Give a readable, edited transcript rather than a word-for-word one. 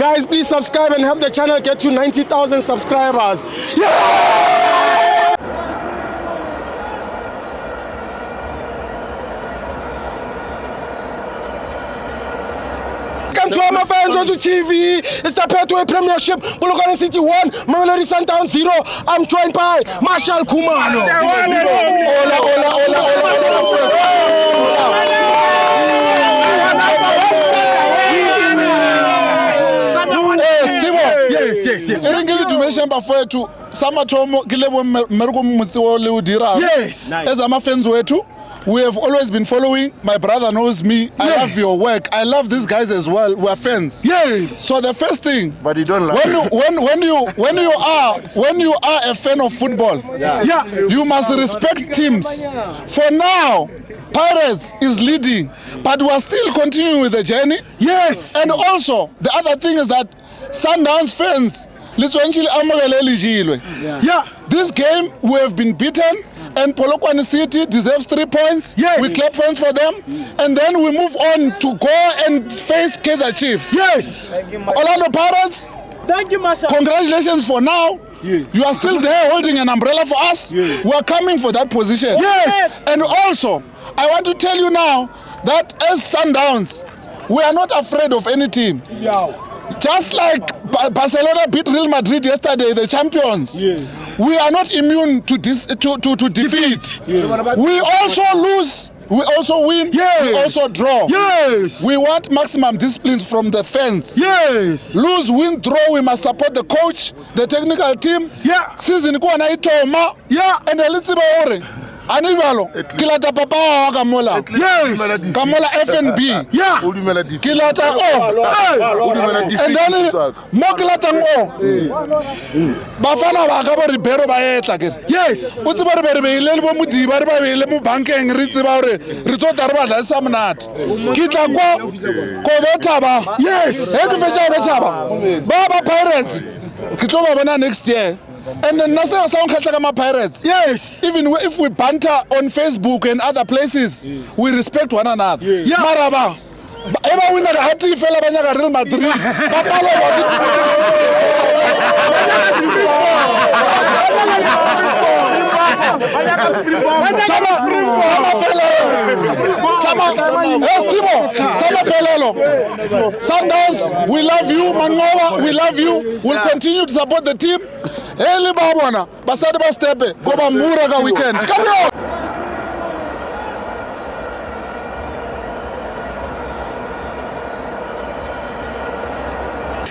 Guys, please subscribe and help the channel get to 90,000 subscribers. Yeah! Welcome to my FANS Wethu TV. It's the Pathway Premiership. Polokwane City 1, Mamelodi Sundowns 0. I'm joined by Marshall Kumano. Yes. As I'm a FANS Wethu, we have always been following. My brother knows me. I love your work. I love these guys as well. We're fans. Yes. So the first thing, but you don't like when you are a fan of football, you must respect teams. For now, Pirates is leading, but we are still continuing with the journey. Yes. And also, the other thing is that Sundowns fans, this game we have been beaten, and Polokwane City deserves 3 points. Yes. We clap hands for them, and then we move on to go and face Kaizer Chiefs. Yes. Orlando Pirates, thank you, Marshall. Congratulations for now. Yes. You are still there holding an umbrella for us. Yes. We are coming for that position. Yes. And also, I want to tell you now that as Sundowns, we are not afraid of any team. Yeah. Just like Barcelona beat Real Madrid yesterday, the champions, we are not immune to defeat. Yes. We also lose, we also win, we also draw. Yes. We want maximum disciplines from the fans. Yes. Lose, win, draw, we must support the coach, the technical team. Yeah. Season kuana itoma. Yeah. And the little ore. Anibalo, kilata papa wa kamola. Yes. Kamola FNB. Yeah. Kilata and then mo kilata ngo. Bafana ba ka ba ribero ba etla ke. Yes. O tse ba re be ile bo modi ba re ba ile mo bankeng re tse ba re re to tarba la sa monate. Kitla go ko bethaba. Yes. He ke fetsa bethaba. Ba Pirates. Ke tlo ba bona next year. And then Nasa sound like Pirates. Yes. Even if we banter on Facebook and other places, we respect one another. Yeah. Maraba. Eba winner the hati fella banya Real Madrid. Sundowns, we love you. Manqoba, we love you. We'll continue to support the team. Eli babona basadi ba stepe go ba mura ka weekend. Come on.